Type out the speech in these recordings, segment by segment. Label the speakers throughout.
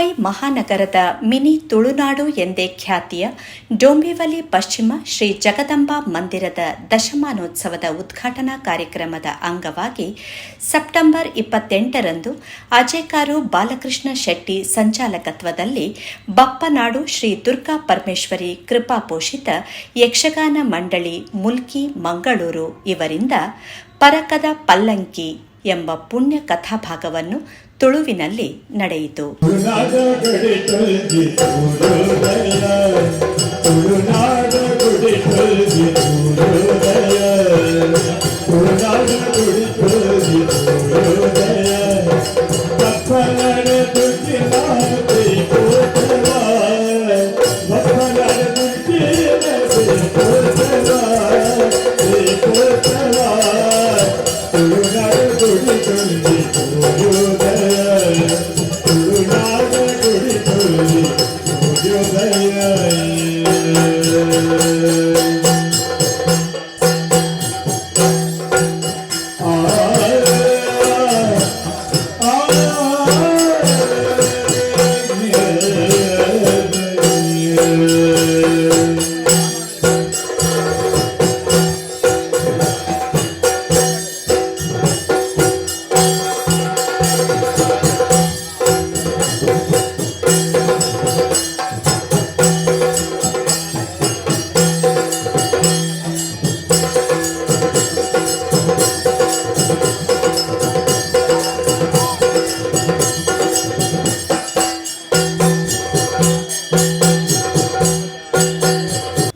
Speaker 1: Mumbai ಮಹಾನಗರದ mini Tulunadu ಎಂದೇ ಖ್ಯಾತಿಯ ಡೊಂಬಿವಲಿ ಪಶ್ಚಿಮ ಶ್ರೀ ಜಗದಂಬಾ ಮಂದಿರದ ದಶಮಾನೋತ್ಸವದ ಉದ್ಘಾಟನಾ ಕಾರ್ಯಕ್ರಮದ ಅಂಗವಾಗಿ ಸೆಪ್ಟೆಂಬರ್ 28ರಂದು ಅಜೇಕಾರು ಬಾಲಕೃಷ್ಣ ಶೆಟ್ಟಿ ಸಂಚಾಲಕತ್ವದಲ್ಲಿ ಬಪ್ಪನಾಡು ಶ್ರೀ ದುರ್ಗಾ ಪರಮೇಶ್ವರಿ ಕೃಪಾಪೋಷಿತ ಯಕ್ಷಗಾನ ಮಂಡಳಿ ಮುಲ್ಕಿ ಮಂಗಳೂರು ಇವರಿಂದ ಪರಕದ ಪಲ್ಲಂಕಿ ಎಂಬ ಪುಣ್ಯ ಕಥಾಭಾಗವನ್ನು ತುಳುವಿನಲ್ಲಿ ನಡೆಯಿತು.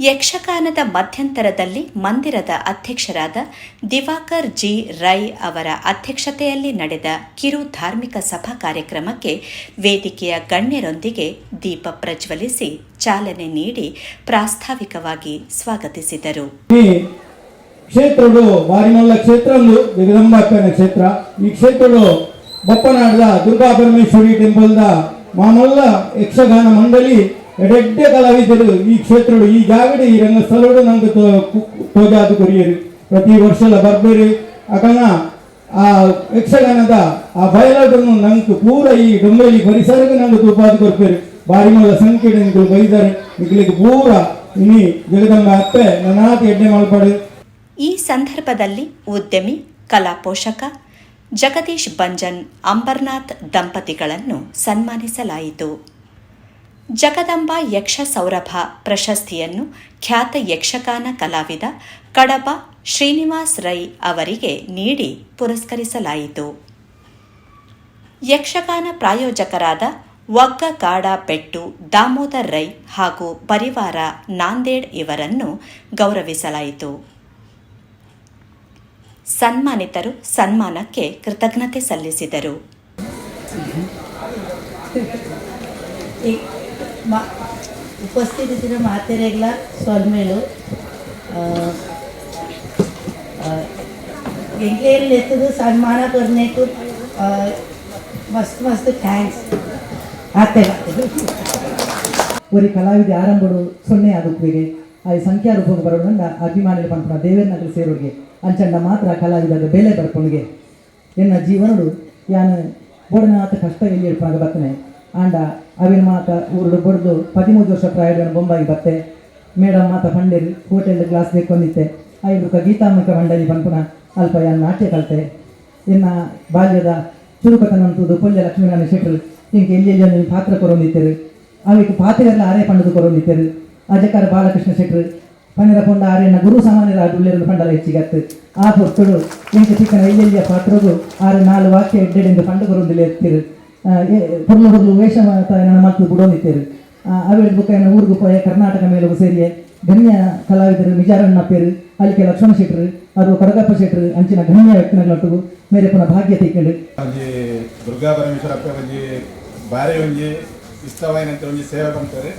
Speaker 1: ಯಕ್ಷಗಾನದ ಮಧ್ಯಂತರದಲ್ಲಿ ಮಂದಿರದ ಅಧ್ಯಕ್ಷರಾದ ದಿವಾಕರ್ ಜಿ ರೈ ಅವರ ಅಧ್ಯಕ್ಷತೆಯಲ್ಲಿ ನಡೆದ ಕಿರು ಧಾರ್ಮಿಕ ಸಭಾ ಕಾರ್ಯಕ್ರಮಕ್ಕೆ ವೇದಿಕೆಯ ಗಣ್ಯರೊಂದಿಗೆ ದೀಪ ಪ್ರಜ್ವಲಿಸಿ ಚಾಲನೆ ನೀಡಿ ಪ್ರಾಸ್ತಾವಿಕವಾಗಿ ಸ್ವಾಗತಿಸಿದರು.
Speaker 2: ಕ್ಷೇತ್ರಗಳು ಬಾರಿಮಲ್ಲ ಕ್ಷೇತ್ರ ಜಗದಂಬಾಕ್ಕನ ಕ್ಷೇತ್ರ. ಈ ಕ್ಷೇತ್ರಗಳು ಬಪ್ಪನಾಡದ ದುರ್ಗಾ ಪರಮೇಶ್ವರಿ ಟೆಂಪಲ್ದ ಮಾಮಲ್ಲ ಯಕ್ಷಗಾನ ಮಂಡಳಿ ಎಡೆಡ್ಡೆ ಕಲಾವಿದರು ಈ ಕ್ಷೇತ್ರಗಳು ಈ ಜಾಗಡೆ ಈ ರಂಗಸ್ಥಳಗಳು ನಂಗೆ ತೋಜಾದು ಕೊರಿಯರು ಪ್ರತಿ ವರ್ಷದ ಬರ್ಬೇರು ಅಕನ ಆ ಯಕ್ಷಗಾನದ ಆ ಬಯಲಾಟನ್ನು ನಂಗೆ ಪೂರ ಈ ಡೊಂಬೆಲಿ ಪರಿಸರಕ್ಕೆ ನಂಗೆ ತೂಪಾದು ಕೊರ್ಪೇರು ಬಾರಿಮಲ್ಲ ಸಂಖ್ಯೆ ಬೈದಾರೆ ನಿಗ್ಲಿಕ್ಕೆ ಪೂರ ಇನಿ ಜಗದಂಬ ಅಪ್ಪೆ ನನಾತಿ ಎಡ್ಡೆ ಮಲ್ಪಡು.
Speaker 1: ಈ ಸಂದರ್ಭದಲ್ಲಿ ಉದ್ಯಮಿ ಕಲಾ ಪೋಷಕ ಜಗದೀಶ್ ಬಂಜನ್ ಅಂಬರ್ನಾಥ್ ದಂಪತಿಗಳನ್ನು ಸನ್ಮಾನಿಸಲಾಯಿತು. ಜಗದಂಬಾ ಯಕ್ಷ ಸೌರಭ ಪ್ರಶಸ್ತಿಯನ್ನು ಖ್ಯಾತ ಯಕ್ಷಗಾನ ಕಲಾವಿದ ಕಡಬ ಶ್ರೀನಿವಾಸ್ ರೈ ಅವರಿಗೆ ನೀಡಿ ಪುರಸ್ಕರಿಸಲಾಯಿತು. ಯಕ್ಷಗಾನ ಪ್ರಾಯೋಜಕರಾದ ವಗ್ಗಗಾಡ ಬೆಟ್ಟು ದಾಮೋದರ್ ರೈ ಹಾಗೂ ಪರಿವಾರ ನಾಂದೇಡ್ ಇವರನ್ನು ಗೌರವಿಸಲಾಯಿತು. ಸನ್ಮಾನಿತರು ಸನ್ಮಾನಕ್ಕೆ ಕೃತಜ್ಞತೆ ಸಲ್ಲಿಸಿದರು.
Speaker 3: उपस्थित मातेरेगला सोलमेलू एंगेर सन्मान करने को मस्त मस्त थैंक्स आते
Speaker 4: ஒரு கலாவித ஆரம்படு ಸೊನ್ನೆ ಆಗುತ್ತಿಗೆ ಆ ಸಂಖ್ಯಾ ರೂಪಕ್ಕೆ ಬರೋಣ ಅಭಿಮಾನಿಗಳು ಪಂಪನ ದೇವೇರ್ ನಗರ ಸೇರೋರಿಗೆ ಅಂಚಂಡ ಮಾತ್ರ ಕಲಾವಿದದ ಬೆಲೆ ಬರ್ಪಣಿಗೆ ಎನ್ನ ಜೀವನಡು ಯಾನು ಬೋಡನಾಥ ಕಷ್ಟ ಎಲ್ಲಿ ಇಡ್ಪಾಗ ಬರ್ತನೆ ಆಂಡ ಅವಿನ ಮಾತ ಊರು ಬಡ್ದು 13 ವರ್ಷ ಪ್ರಾಯದ ಬೊಂಬಾಯಿ ಬತ್ತೆ ಮೇಡಮ್ ಮಾತ ಪಂಡೇರಿ ಹೋಟೆಲ್ ಗ್ಲಾಸ್ ಬೇಕೊಂಡಿತ್ತೆ ಐದು ಗೀತಾತ್ಮಕ ಮಂಡಳಿ ಪಂಪನ ಅಲ್ಪ ಯಾನ್ ನಾಟ್ಯ ಕಲಿತೆ ಇನ್ನ ಬಾಲ್ಯದ ಚುರುಕತನಂತದ್ದು ಪೊಲ್ಯ ಲಕ್ಷ್ಮೀನಾರಾಯಣ ಶೆಟ್ಟರು ಹಿಂಗೆ ಎಲ್ಲಿ ಪಾತ್ರ ಕೊರೊಂದಿತ್ತೇರು ಅವಿಗೆ ಪಾತ್ರೆಲ್ಲ ಆರೆ ಪಂಡದು ಕೊರೊಂದಿತ್ತೇರು ಅಜಕಾರ ಬಾಲಕೃಷ್ಣ ಶೆಟ್ಟರು ಪನ್ನರ ಪೊಂಡ ಆರೆನ ಗುರು ಸಾಮಾನ್ಯರ ಡುಳ್ಳೆರಡು ಪಂಡಲ ಹೆಚ್ಚಿಗತ್ತು ಆ ಪೊಟ್ಟುಡು ಇಂಕ ಚಿಕ್ಕನ ಎಲ್ಲೆಲ್ಲಿಯ ಪಾತ್ರದು ಆರು 4 ವಾಕ್ಯ ಎಡ್ಡೆಡೆಂದು ಪಂಡು ಕೊರೊಂದಿಲ್ಲ ಎತ್ತಿರು ಹುರ್ಲು ಹುರ್ಲು ವೇಷ ನನ್ನ ಮಕ್ಕಳು ಬಿಡೋನಿತ್ತೇರು ಅವೇಳು ಬುಕ್ಕ ಊರಿಗೂ ಪೋಯ ಕರ್ನಾಟಕ ಮೇಲೂ ಸೇರಿಯೇ ಗಣ್ಯ ಕಲಾವಿದರು ನಿಜಾರಣ್ಣ ಪೇರು ಅಲ್ಲಿಕೆ ಲಕ್ಷ್ಮಣ ಶೆಟ್ಟರು ಅದು ಕೊಡಗಪ್ಪ ಶೆಟ್ಟರು ಅಂಚಿನ ಗಣ್ಯ ವ್ಯಕ್ತಿಗಳೊಟ್ಟಿಗೂ ಮೇರೆ ಪುನಃ ಭಾಗ್ಯ ತಿಕ್ಕೊಂಡು
Speaker 5: ದುರ್ಗಾ ಪರಮೇಶ್ವರಪ್ಪ ಒಂಜಿ ಬಾರಿ ಒಂಜಿ ಇಷ್ಟವಾಯಿನಂತ ಒಂಜಿ ಸೇವೆ ಬಂತಾರೆ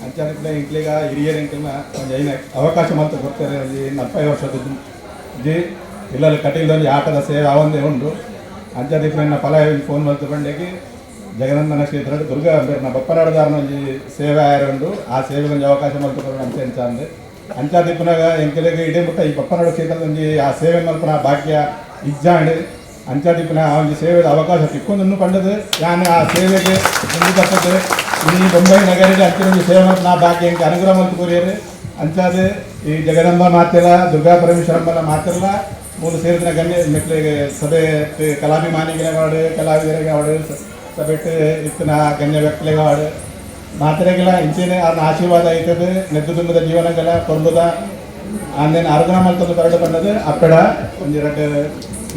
Speaker 5: ಅಂಚೆ ಇಂಟ್ಲಿಗ ಹಿರಿಯರಿಂಟಿನ ಒಂದು ಐನ ಅವಕಾಶ ಮಾತ್ರ ಕೊಡ್ತಾರೆ ಒಂದು 40 ವರ್ಷದ ಜಿ ಇಲ್ಲಲ್ಲಿ ಕಟೀಲೊಂದು ಆಟದ ಸೇವೆ ಅವಂದೇ ಉಂಟು ಅಂಚೆ ಫಲ ಫೋನ್ ಮಾಡ್ತು ಬಂಡೆಗೆ ಜಗನಂದನ ಕ್ಷೇತ್ರ ದುರ್ಗಾ ಬೇರೆ ಬಪ್ಪನಾಡದಾರನ ಒಂದು ಸೇವೆ ಆಯರುಂಡು ಆ ಸೇವೆಗೆ ಒಂದು ಅವಕಾಶ ಮಲ್ತುಕೊಂಡು ಅಂಚೆ ಅಂಚ ಅಂದೆ ಅಂಚಾದಿಪ್ಪನಾಗ ಎಂಕೆಲೆಗೆ ಇಡೇ ಮುಟ್ಟ ಈ ಬಪ್ಪನಾಡು ಕ್ಷೇತ್ರದ ಒಂದು ಆ ಸೇವೆ ಮಲ್ಪನ ಭಾಗ್ಯ ಇಜ್ಜಾಂಡು ಅಂಚಾದಿಪ್ಪಿನ ಆ ಒಂದು ಸೇವೆದ ಅವಕಾಶ ತಿಕ್ಕೊಂದು ಕಂಡದು ನಾನು ಆ ಸೇವೆಗೆ ಮುಂದೆ ಬರ್ತದೆ ಈ ಬೊಂಬೈ ನಗರಿಗೆ ಅಂಚಿನ ಒಂದು ಸೇವೆ ಮತ್ತು ನಾ ಭಾಗ್ಯ ಎಂಗೆ ಅನುಗ್ರಹ ಮತ್ತು ಕೋರಿಯರು ಅಂಚಾದ ಈ ಜಗದಂಬ ಮಾತಿರ ದುರ್ಗಾ ಪರಮೇಶ್ವರಮ್ಮನ ಮಾತಿರಲ್ಲ ಮೂರು ಸೇರಿದ ಗಣ್ಯ ಮೆಟ್ಲಿಗೆ ಸಭೆ ಕಲಾಭಿಮಾನಿಗಳ ವಾರ್ಡು ಕಲಾವಿದರಿಗೆ ವಾರ್ಡು ಸಭೆಟ್ಟು ಇತ್ತಿನ ಗಣ್ಯ ವ್ಯಕ್ತಿಗಳಿಗೆ ವಾರ್ಡು ಮಾತಿರೆಗಳ ಇಂಚಿನ ಅವ್ರನ್ನ ಆಶೀರ್ವಾದ ಐತದೆ ನೆದ್ದು ತುಂಬದ ಜೀವನಗಳ ಕೊಂಬುದ ಆಂದೇನು ಅರ್ಗನ ಮಲ್ತೊಂದು ಬರಡು ಬಂದದು ಅಪ್ಪಡ ಒಂದು ಎರಡು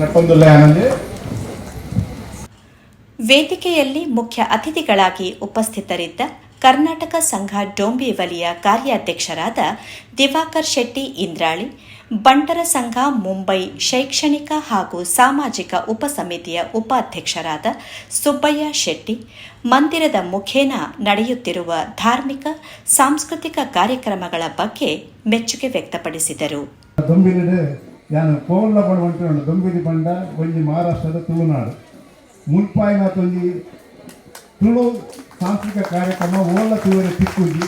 Speaker 5: ನಡ್ಕೊಂದುಲ್ಲ ಆನಂದಿ.
Speaker 1: ವೇದಿಕೆಯಲ್ಲಿ ಮುಖ್ಯ ಅತಿಥಿಗಳಾಗಿ ಉಪಸ್ಥಿತರಿದ್ದ ಕರ್ನಾಟಕ ಸಂಘ ಡೋಂಬಿವಲಿಯ ಕಾರ್ಯಾಧ್ಯಕ್ಷರಾದ ದಿವಾಕರ್ ಶೆಟ್ಟಿ ಇಂದ್ರಾಳಿ, ಬಂಟರ ಸಂಘ ಮುಂಬೈ ಶೈಕ್ಷಣಿಕ ಹಾಗೂ ಸಾಮಾಜಿಕ ಉಪಸಮಿತಿಯ ಉಪಾಧ್ಯಕ್ಷರಾದ ಸುಬ್ಬಯ್ಯ ಶೆಟ್ಟಿ, ಮಂದಿರದ ಮುಖೇನ ನಡೆಯುತ್ತಿರುವ ಧಾರ್ಮಿಕ ಸಾಂಸ್ಕೃತಿಕ ಕಾರ್ಯಕ್ರಮಗಳ ಬಗ್ಗೆ ಮೆಚ್ಚುಗೆ ವ್ಯಕ್ತಪಡಿಸಿದರು.
Speaker 2: ಯಾನು ಕೋಲ್ಲ ಪಡುವಂತೆ ದೊಂಬಿಲಿ ಬಂಡ ಒಂಜಿ ಮಹಾರಾಷ್ಟ್ರದ ತುಳುನಾಡು ಮುಲ್ಪಾಯಿನ ಒಂಜಿ ತುಳು ಸಾಂಸ್ಕೃತಿಕ ಕಾರ್ಯಕ್ರಮ ಓಲ್ಲ ತುಳುವರೆ ತಿಕ್ಕುಜಿ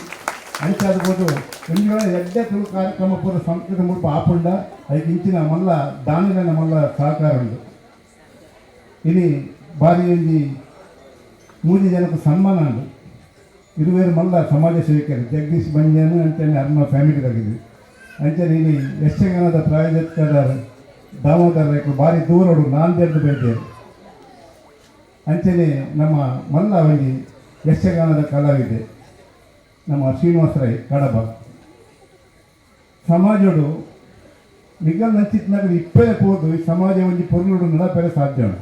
Speaker 2: ಅಂಚಾದಬೋದು ಒಂಜಿ ಎಡ್ಡೆ ತುಳು ಕಾರ್ಯಕ್ರಮ ಪೂರ ಸಂಸ್ಕೃತಿ ಮುಲ್ಪ ಆಪುಂಡ ಅದಕ್ಕೆ ಇಂಚಿನ ಮಲ್ಲ ದಾನಿನ ಮಲ್ಲ ಸಹಕಾರ ಉಂಟು. ಇನಿ ಬಾರಿ ಒಂಜಿ 3 ಜನಕ್ಕೆ ಸನ್ಮಾನ ಉಂಟು. ಇರುವೇರು ಮಲ್ಲ ಸಮಾಜ ಸೇವಕರು ಜಗದೀಶ್ ಬಂಜನ್ ಅಂತೇಳಿ ಅರ್ಮ ಫ್ಯಾಮಿಲಿ ತಗಿದ್ವಿ ಅಂಚನೆ ಇಲ್ಲಿ ಯಕ್ಷಗಾನದ ಪ್ರಾಯೋಜಕರ ದಾಮೋದರ ರೈತರು ಭಾರಿ ದೂರಡು ನಾಂದೇಡ್ ಬೈದೇರು ಅಂಚನೆ ನಮ್ಮ ಮಲ್ಲ ಒಂದು ಯಕ್ಷಗಾನದ ಕಲಾವಿದೆ ನಮ್ಮ ಶ್ರೀನಿವಾಸ ರೈ ಕಡಬ ಸಮಾಜಡು ನಿಗಲ್ ನಂಚಿತ್ನಾಗ ಇಪ್ಪೇ ಹೋದು ಈ ಸಮಾಜ ಒಂದು ಪೊರ್ಲುಡು ನಡಪೆರೆ ಸಾಧ್ಯ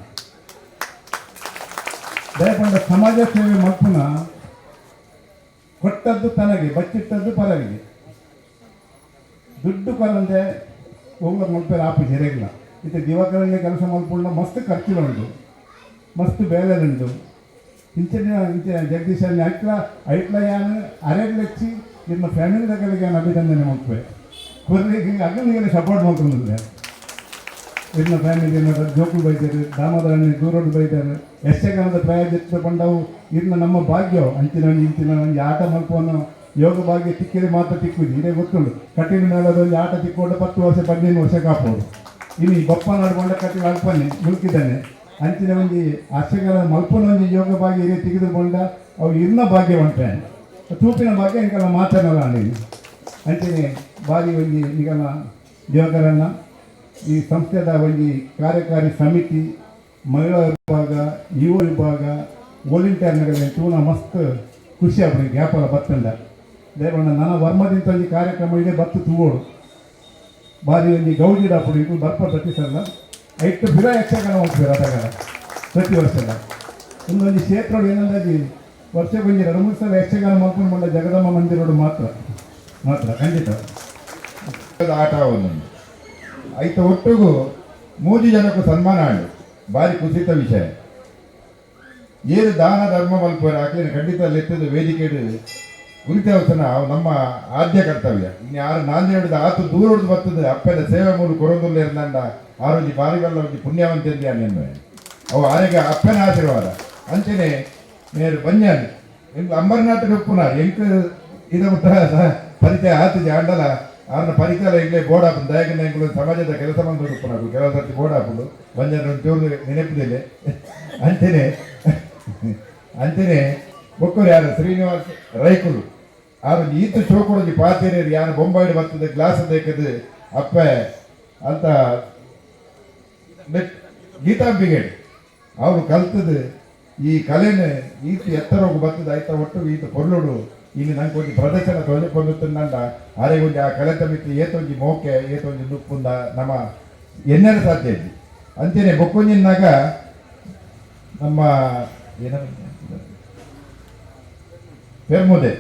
Speaker 2: ದಯಪಂಡ ಸಮಾಜ ಸೇವೆ ಮಕ್ಕನ ಕೊಟ್ಟದ್ದು ತನಗೆ ಬಚ್ಚಿಟ್ಟದ್ದು ಪರವಿಗೆ ದುಡ್ಡು ಕರಂದೆ ಹೋಗ್ಲ ಮಲ್ಪೇರು ಆಪು ಜರೆಗಿಲ್ಲ ಇತ್ತೆ ದಿವಾಕರಂಗೆ ಕೆಲಸ ಮಲ್ಪುಂಡ ಮಸ್ತ್ ಖರ್ಚುಗಳುಂಟು ಮಸ್ತ್ ಬೇಲೆದುಂಟು ಇಂಚಿನ ಜಗದೀಶಲ್ಲಿ ಐಟ್ಲ ಯಾನು ಅರೆಗ್ಲೆಚ್ಚಿ ನಿಮ್ಮ ಫ್ಯಾಮಿಲಿ దగ్గరికి ಅಭಿನಂದನೆ ಮಲ್ಪೆ ಕೊರ್ರಿಗೆ ಅಗಲಿಗೆ ಸಪೋರ್ಟ್ ಮಾಡ್ಕೊಂಡಿದ್ದೆ ಇನ್ನ ಫ್ಯಾಮಿಲಿ ಜೋಕುಲು ಬೈತಾರೆ ದಾಮೋದರಣ್ಣೆ ದೂರೋಡು ಬೈತಾರೆ ಯಕ್ಷಗಾನದ ಪ್ರಾಯೋಜಿತ ಬಂಡವು ಇನ್ನು ನಮ್ಮ ಭಾಗ್ಯ ಅಂಚಿನ ಇಂಚಿನ ಒಂದು ಆಟ ಮಲ್ಪವನ್ನು ಯೋಗ ಭಾಗ್ಯ ತಿಕ್ಕಿದ್ರೆ ಮಾತ್ರ ತಿಕ್ಕುದು ಇದೇ ಗೊತ್ತುಂಟು ಕಟ್ಟಿನ ಮೇಳದಲ್ಲಿ ಆಟ ತಿಕ್ಕೊಂಡು 10 ವರ್ಷ 15 ವರ್ಷ ಕಾಪೋದು ಇನ್ನು ಬಪ್ಪ ನಡ್ಕೊಂಡ ಕಟ್ಟಿನ ಅಲ್ಪನೆ ಮುಳುಕಿದ್ದಾನೆ ಅಂಚಿನ ಒಂದು ಅರ್ಚಕರ ಮಲ್ಪನ ಒಂದು ಯೋಗ ಭಾಗ್ಯ ಇದೇ ತೆಗೆದುಕೊಂಡ ಅವು ಇನ್ನ ಭಾಗ್ಯ ಹೊಂಟೆ ತೂಪಿನ ಭಾಗ್ಯ ಇಂಕಲ್ಲ ಮಾತನಲ್ಲ ನೀನು ಅಂಚನೆ ಭಾರಿ ಒಂದು ಈಗಲ್ಲ ಯೋಗರನ್ನ ಈ ಸಂಸ್ಥೆದ ಒಂದು ಕಾರ್ಯಕಾರಿ ಸಮಿತಿ ಮಹಿಳಾ ವಿಭಾಗ ಯುವ ವಿಭಾಗ ವಾಲಂಟಿಯರ್ನಗಳ ತೂನ ಮಸ್ತ್ ಖುಷಿ ಆಗ್ಬಿಡಿ ಗ್ಯಾಪಲ್ಲ ಬತ್ತಂಡ ದೇವಣ್ಣ ನನ್ನ ವರ್ಮದಿಂದ ಒಂದು ಕಾರ್ಯಕ್ರಮ ಇದೆ ಬತ್ತು ತೂಗೋಡು ಭಾರಿ ಒಂದು ಗೌಜಿಡಾಪುಡು ಇದು ಬರ್ಪ ಪ್ರತಿ ಸಲ ಐಟ್ಟು ಬಿಡ ಯಕ್ಷಗಾನ ಹೋಗ್ತಾರೆ ಅದಗಾರ ಪ್ರತಿ ವರ್ಷದ ಇನ್ನೊಂದು ಕ್ಷೇತ್ರ ಏನಂದಾಗಿ ವರ್ಷಕ್ಕೊಂದು 2-3 ಸಲ ಯಕ್ಷಗಾನ ಮಾಡ್ಕೊಂಡು ಬಂದ ಜಗದಮ್ಮ ಮಂದಿರೋಡು ಮಾತ್ರ ಖಂಡಿತ
Speaker 6: ಆಟ ಒಂದೊಂದು ಐತ ಒಟ್ಟಿಗೂ 3 ಜನಕ್ಕೂ ಸನ್ಮಾನ ಆಡು ಭಾರಿ ಕುಸಿತ ವಿಷಯ ಏನು ದಾನ ಧರ್ಮ ಮಲ್ಪರ ಹಾಕಿ ಖಂಡಿತ ಲೆತ್ತದ ವೇದಿಕೆ ಗುರಿತವಸನ ನಮ್ಮ ಆದ್ಯ ಕರ್ತವ್ಯ ಇನ್ನು ಯಾರು ನಾಂದೇಡದ ಆತು ದೂರ ಹೊಡೆದು ಬರ್ತದೆ ಅಪ್ಪದ ಸೇವೆ ಮೂರು ಕೊರೊಂದುಲ್ಲ ಇರ್ದಂಡ ಆರೋಗ್ಯ ಬಾರಿಗಲ್ಲ ಒಂದು ಪುಣ್ಯವಂತಿದ್ದೆ ಅನ್ನೆನ್ನುವೆ ಅವು ಆರೋಗ್ಯ ಅಪ್ಪನ ಆಶೀರ್ವಾದ ಅಂಚನೆ ನೇರು ಬಂಜನ್ ಎಂದು ಅಂಬರ್ನಾಥ್ ಒಪ್ಪುನಾರು ಎಂಕ್ ಇದ ಪರಿಚಯ ಆತಜಿ ಆಂಡಲ ಅವ್ರನ್ನ ಪರಿಚಯ ಈಗಲೇ ಬೋರ್ಡ್ ಹಾಕೊಂಡು ದಯಗಿನ ಎಂಗಳು ಸಮಾಜದ ಕೆಲಸ ಮಾಡಿ ಒಪ್ಪುನಾರು ಕೆಲವು ಸರ್ತಿ ಬೋರ್ಡ್ ಹಾಕೊಂಡು ಬಂಜನ್ ಚೂರು ನೆನಪಿದಿಲ್ಲ ಅಂಚನೆ ಬೊಕ್ಕರು ಯಾರು ಶ್ರೀನಿವಾಸ್ ರೈಕುಲು ಅವ್ರು ಈತ ಚೋಕೊಡೋದು ಪಾತೇರಿಯರು ಯಾರು ಬೊಂಬಾಯಿಡು ಬರ್ತದೆ ಗ್ಲಾಸ್ ದೇಕದು ಅಪ್ಪ ಅಂತ ಗೀತಾಂಬಿಗೇಡ್ ಅವರು ಕಲ್ತದು ಈ ಕಲೆನ ಈತ ಎತ್ತರ ಹೋಗಿ ಬರ್ತದೆ ಆಯ್ತಾ ಒಟ್ಟು ಈತ ಪೊರ್ಲುಡು ಇಲ್ಲಿ ನಂಗೆ ಒಂದು ಪ್ರದರ್ಶನ ತೊಳೆದುಕೊಂಡುತ್ತಂಡ ಆರೆಗೊಂದು ಆ ಕಲೆ ತಮಿತಿ ಏತೊಂಜಿ ಮೋಕೆ ಏತೊಂಜಿ ನುಪ್ಪುಂದ ನಮ್ಮ ಎನ್ನೆರ ಸಾಧ್ಯ ಇದ್ದಿ ಅಂಚನೆ ಬೊಕ್ಕೊಂಜಿನಾಗ ನಮ್ಮ ಏನ ಪೆರ್ಮುದೆ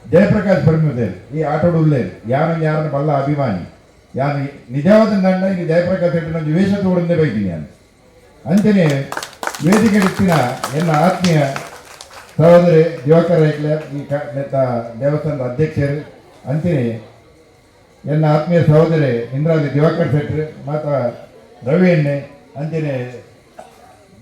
Speaker 6: ಜಯಪ್ರಕಾಶ್ ಪೆರ್ಮುದೆ ಈ ಆಟೋಡುಲ್ಲೇರು ಯಾರನ್ನ ಬಲ್ಲ ಅಭಿಮಾನಿ ಯಾರು ನಿಜವಾದ ನಂಡ ಇಲ್ಲಿ ಜಯಪ್ರಕಾಶ್ ಹೆಟ್ಟು ನಂಗೆ ವೇಷ ತೋಡಂದೇ ಬೈತೀನಿ ನಾನು ಅಂಚನೆ ವೇದಿಕೆ ಇಟ್ಟಿನ ಎನ್ನ ಆತ್ಮೀಯ ಸಹೋದರಿ ದಿವಾಕರ್ ಐಕ್ಲೆ ಈ ದೇವಸ್ಥಾನದ ಅಧ್ಯಕ್ಷರು ಅಂಚನೆ ಎನ್ನ ಆತ್ಮೀಯ ಸಹೋದರಿ ಇಂದ್ರಾವತಿ ದಿವಾಕರ್ ಶೆಟ್ರು ಮಾತ ರವಿ ಎಣ್ಣೆ ಅಂಚನೆ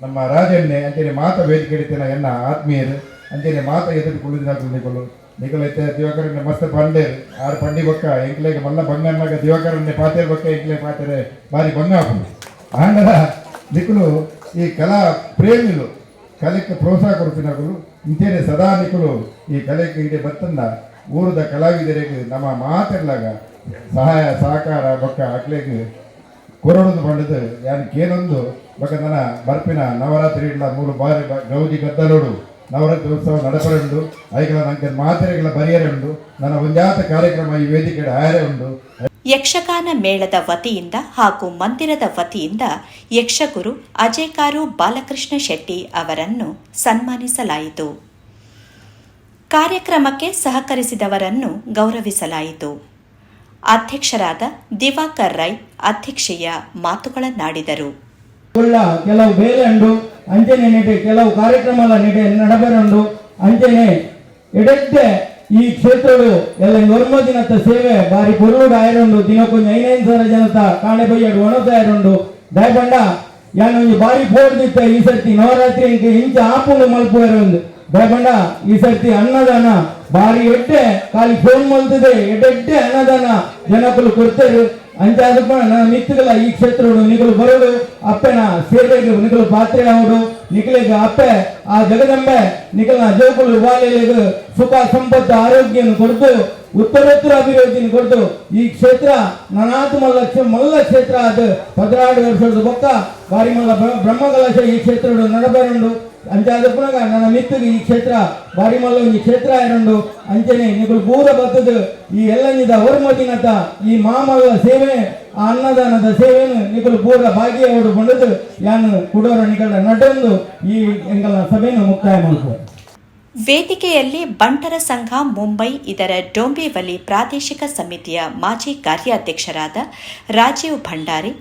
Speaker 6: ನಮ್ಮ ರಾಜಣ್ಣೆ ಅಂಚನೆ ಮಾತ ವೇದಿಕೆ ಇಡ್ತೀನ ಎನ್ನ ಆತ್ಮೀಯರು ಅಂಚನೆ ಮಾತ ಎದುರು ಕುಳಿದಿನಾಗಳು ನಿಗಲೈತೆ ದಿವಾಕರನ್ನೇ ಮಸ್ತ್ ಪಂಡೇರು ಆರು ಪಂಡಿ ಬೊಕ್ಕ ಎಂಕ್ಲೆಗೆ ಮಲ್ಲ ಬಂಗನ್ನಾಗ ದಿವಾಕರನ್ನೇ ಪಾತೇರು ಬೊಕ್ಕ ಎಂಕ್ಲೆ ಪಾತೇರೆ ಬಾರಿ ಬಂಗ ಹಾಕೊಂಡು ಆಂಡಲ ನಿಖಲು ಈ ಕಲಾ ಪ್ರೇಮಿಲು ಕಲೆಗೆ ಪ್ರೋತ್ಸಾಹ ಕೊಡ್ತಿನಾಗಲು ಇಂತೇನೆ ಸದಾ ನಿಖಲು ಈ ಕಲೆಗೆ ಇದೆ ಬತ್ತಂದ ಊರದ ಕಲಾವಿದರಿಗೆ ನಮ್ಮ ಮಾತೆರ್ಲಾಗ ಸಹಾಯ ಸಹಕಾರ ಬೊಕ್ಕ ಅಕ್ಲೆಗೆ ಕೊರೋಡದು ಪಂಡದು ಏನೊಂದು ಬೊಕ್ಕ ನನ್ನ ಬರ್ಪಿನ ನವರಾತ್ರಿ ಇಲ್ಲ 3 ಬಾರಿ ಗೌಜಿ ಗದ್ದಲೋಡು ನವರಾತ್ರಿ ಉತ್ಸವ ನಡೆಪಡುಂಡು ಐಗಳ ನಂಗೆ ಮಾತೆರೆಗಳ ಬರಿಯರೆ ಉಂಡು ನನ್ನ ಒಂಜಾತ ಕಾರ್ಯಕ್ರಮ ಈ ವೇದಿಕೆ ಆಯರೆ ಉಂಡು.
Speaker 1: ಯಕ್ಷಗಾನ ಮೇಳದ ವತಿಯಿಂದ ಹಾಗೂ ಮಂದಿರದ ವತಿಯಿಂದ ಯಕ್ಷಗುರು ಅಜೇಕಾರು ಬಾಲಕೃಷ್ಣ ಶೆಟ್ಟಿ ಅವರನ್ನು ಸನ್ಮಾನಿಸಲಾಯಿತು. ಕಾರ್ಯಕ್ರಮಕ್ಕೆ ಸಹಕರಿಸಿದವರನ್ನು ಗೌರವಿಸಲಾಯಿತು. ಅಧ್ಯಕ್ಷರಾದ ದಿವಾಕರ್ ರೈ ಅಧ್ಯಕ್ಷೀಯ ಮಾತುಗಳನ್ನಾಡಿದರು.
Speaker 2: ಕೆಲವು ಬೇಲೆ ಉಂಡು ಅಂಚನೆ ನೆಡೆ ಕೆಲವು ಕಾರ್ಯಕ್ರಮಗಳ ನೆಡೆ ನಡಬರುಂಡು ಅಂಚನೆ ಎಡೆತ್ತೆ ಈ ಕ್ಷೇತ್ರಗಳು ಎಲ್ಲ ದಿನದ ಸೇವೆ ಬಾರಿ ಪೊರುಡು ಆಯರುಂಡು ದಿನಕ್ಕೊಂದು 5,000 ಜನತ ಕಾಣೆ ಬೈಯಡು ಒಣತ ಆಯರುಂಡು ದಯಪಂಡ ಯಾನೊಂದು ಬಾರಿ ಪೋಡ್ದಿತ್ತ ಈ ಸರ್ತಿ ನವರಾತ್ರಿ ಇಂಚ ಆಪುಂಡು ಮಲ್ಪುವರೊಂದು ದಯಪಂಡ ಈ ಸರ್ತಿ ಅನ್ನದಾನ ಬಾರಿ ಎಡ್ಡೆ ಖಾಲಿ ಫೋನ್ ಮಲ್ತದೆ ಎಡ್ಡೆ ಅನ್ನದಾನ ಜನಕ್ಕಳು ಕೊಡ್ತಾರೆ ಅಂಚಾದಪ್ಪ ನನ್ನ ಮಿತ್ತುಗಳ ಈ ಕ್ಷೇತ್ರಗಳು ನಿಗಳು ಬರೋಡು ಅಪ್ಪನ ಸೇವೆಗೆ ನಿಗಳು ಪಾತ್ರೆ ಆಗೋಡು ನಿಖಲಿಗೆ ಅಪ್ಪೆ ಆ ಜಗದಂಬೆ ನಿಖಲ್ನ ಜೋಕುಲು ಬಾಲ್ಯಗಳಿಗೆ ಸುಖ ಸಂಪತ್ತು ಆರೋಗ್ಯವನ್ನು ಕೊಡ್ತು ಉತ್ತರೋತ್ತರ ಅಭಿವೃದ್ಧಿಯನ್ನು ಕೊಡ್ತು ಈ ಕ್ಷೇತ್ರ ನನಾತು ಮಲ್ಲ ಕ್ಷೇತ್ರ ಅದು 16 ವರ್ಷದ ಬೊಕ್ಕ ಬಾರಿ ಮಲ್ಲ ಬ್ರಹ್ಮಕಲಶ ಈ ಕ್ಷೇತ್ರಗಳು ನಡಬರುಂಡು ಅಂಚಾದಪ್ಪನಾಗ ನನ್ನ ಮಿತ್ತಿಗೆ ಈ ಕ್ಷೇತ್ರ ಬಾರಿ ಮಲ್ಲ ಈ ಕ್ಷೇತ್ರ ಇರಂಡು ಅಂಚನೆ ನಿಗಳು ಪೂರ ಬತ್ತದು ಈ ಎಲ್ಲನಿದ ಹೊರಮದಿನತ ಈ ಮಾಮಲ್ಲ ಸೇವೆ ಆ ಅನ್ನದಾನದ ಸೇವೆಯನ್ನು ನಿಗಳು ಪೂರ ಭಾಗ್ಯ ಹೊಡ್ಕೊಂಡದು ಯಾನು ಕುಡೋರ ನಿಗಳ ನಟೊಂದು ಈ ಎಂಗಲ ಸಭೆಯನ್ನು ಮುಕ್ತಾಯ ಮಾಡ್ಬೋದು.
Speaker 1: ವೇದಿಕೆಯಲ್ಲಿ ಬಂಟರ ಸಂಘ ಮುಂಬೈ ಇದರ ಡೋಂಬಿವಲಿ ಪ್ರಾದೇಶಿಕ ಸಮಿತಿಯ ಮಾಜಿ ಕಾರ್ಯಾಧ್ಯಕ್ಷರಾದ ರಾಜೀವ್ ಭಂಡಾರಿ,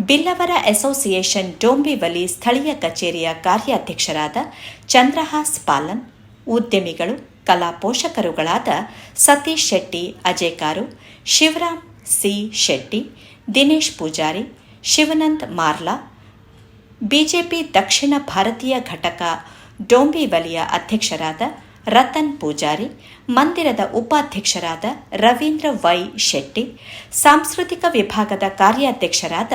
Speaker 1: ಬಿಲ್ಲವರ ಅಸೋಸಿಯೇಷನ್ ಡೋಂಬಿವಲಿ ಸ್ಥಳೀಯ ಕಚೇರಿಯ ಕಾರ್ಯಾಧ್ಯಕ್ಷರಾದ ಚಂದ್ರಹಾಸ್ ಪಾಲನ್, ಉದ್ಯಮಿಗಳು ಕಲಾ ಪೋಷಕರುಗಳಾದ ಸತೀಶ್ ಶೆಟ್ಟಿ ಅಜೇಕಾರು, ಶಿವರಾಮ್ ಸಿ ಶೆಟ್ಟಿ, ದಿನೇಶ್ ಪೂಜಾರಿ, ಶಿವನಂದ್ ಮಾರ್ಲಾ, ಬಿಜೆಪಿ ದಕ್ಷಿಣ ಭಾರತೀಯ ಘಟಕ ಡೋಂಬಿವಲಿಯ ಅಧ್ಯಕ್ಷರಾದ ರತನ್ ಪೂಜಾರಿ, ಮಂದಿರದ ಉಪಾಧ್ಯಕ್ಷರಾದ ರವೀಂದ್ರ ವೈ ಶೆಟ್ಟಿ, ಸಾಂಸ್ಕೃತಿಕ ವಿಭಾಗದ ಕಾರ್ಯಾಧ್ಯಕ್ಷರಾದ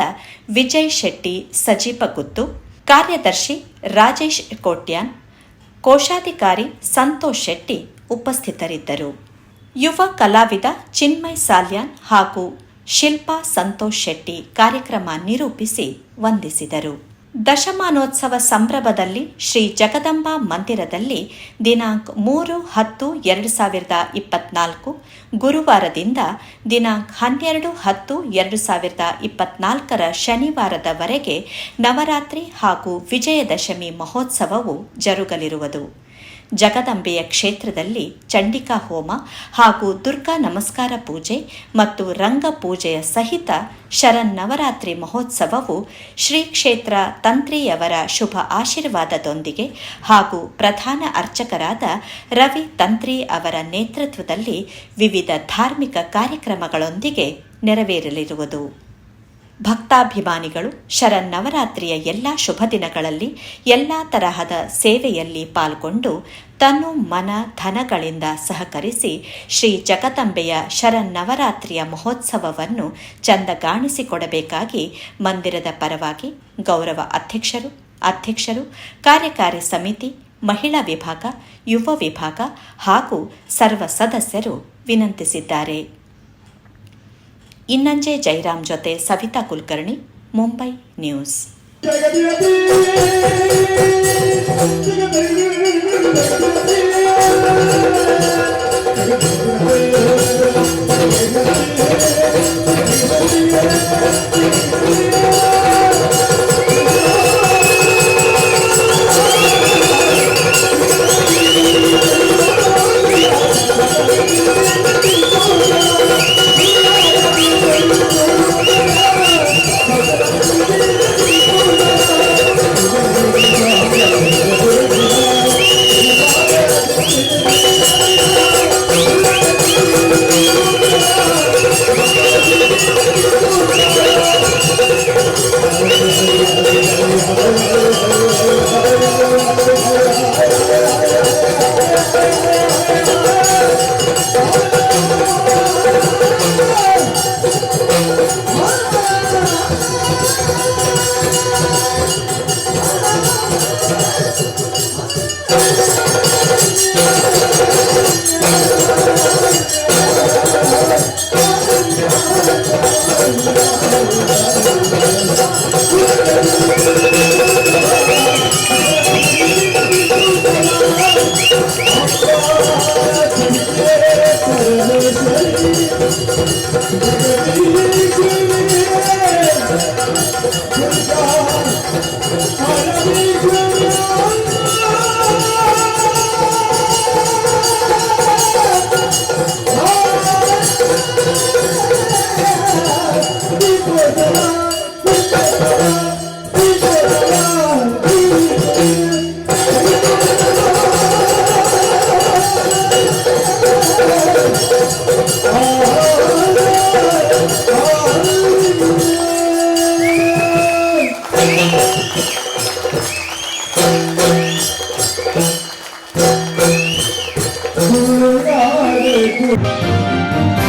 Speaker 1: ವಿಜಯ್ ಶೆಟ್ಟಿ ಸಜೀಪಗುತ್ತು, ಕಾರ್ಯದರ್ಶಿ ರಾಜೇಶ್ ಕೋಟ್ಯಾನ್, ಕೋಶಾಧಿಕಾರಿ ಸಂತೋಷ್ ಶೆಟ್ಟಿ ಉಪಸ್ಥಿತರಿದ್ದರು. ಯುವ ಕಲಾವಿದ ಚಿನ್ಮಯ್ ಸಾಲ್ಯಾನ್ ಹಾಗೂ ಶಿಲ್ಪಾ ಸಂತೋಷ್ ಶೆಟ್ಟಿ ಕಾರ್ಯಕ್ರಮ ನಿರೂಪಿಸಿ ವಂದಿಸಿದರು. ದಶಮಾನೋತ್ಸವ ಸಂಭ್ರಮದಲ್ಲಿ ಶ್ರೀ ಜಗದಂಬಾ ಮಂದಿರದಲ್ಲಿ ದಿನಾಂಕ 3-10-2024 ಗುರುವಾರದಿಂದ ದಿನಾಂಕ 12-10-2024 ಶನಿವಾರದವರೆಗೆ ನವರಾತ್ರಿ ಹಾಗೂ ವಿಜಯದಶಮಿ ಮಹೋತ್ಸವವು ಜರುಗಲಿರುವುದು. ಜಗದಂಬೆಯ ಕ್ಷೇತ್ರದಲ್ಲಿ ಚಂಡಿಕಾ ಹೋಮ ಹಾಗೂ ದುರ್ಗಾ ನಮಸ್ಕಾರ ಪೂಜೆ ಮತ್ತು ರಂಗ ಪೂಜೆಯ ಸಹಿತ ಶರನ್ನವರಾತ್ರಿ ಮಹೋತ್ಸವವು ಶ್ರೀ ಕ್ಷೇತ್ರ ತಂತ್ರಿಯವರ ಶುಭ ಆಶೀರ್ವಾದದೊಂದಿಗೆ ಹಾಗೂ ಪ್ರಧಾನ ಅರ್ಚಕರಾದ ರವಿ ತಂತ್ರಿ ಅವರ ನೇತೃತ್ವದಲ್ಲಿ ವಿವಿಧ ಧಾರ್ಮಿಕ ಕಾರ್ಯಕ್ರಮಗಳೊಂದಿಗೆ ನೆರವೇರಲಿರುವುದು. ಭಕ್ತಾಭಿಮಾನಿಗಳು ಶರನ್ನವರಾತ್ರಿಯ ಎಲ್ಲ ಶುಭ ದಿನಗಳಲ್ಲಿ ಎಲ್ಲ ತರಹದ ಸೇವೆಯಲ್ಲಿ ಪಾಲ್ಗೊಂಡು ತನು ಮನ ಧನಗಳಿಂದ ಸಹಕರಿಸಿ ಶ್ರೀ ಜಗದಂಬೆಯ ಶರನ್ನವರಾತ್ರಿಯ ಮಹೋತ್ಸವವನ್ನು ಚಂದಗಾಣಿಸಿಕೊಡಬೇಕಾಗಿ ಮಂದಿರದ ಪರವಾಗಿ ಗೌರವ ಅಧ್ಯಕ್ಷರು, ಕಾರ್ಯಕಾರಿ ಸಮಿತಿ, ಮಹಿಳಾ ವಿಭಾಗ, ಯುವ ವಿಭಾಗ ಹಾಗೂ ಸರ್ವ ಸದಸ್ಯರು ವಿನಂತಿಸಿದ್ದಾರೆ. ಇನ್ನಂಜೆ ಜೈರಾಮ್ ಜೊತೆ ಸವಿತಾ ಕುಲಕರ್ಣಿ, ಮುಂಬೈ ನ್ಯೂಸ್.
Speaker 2: Good.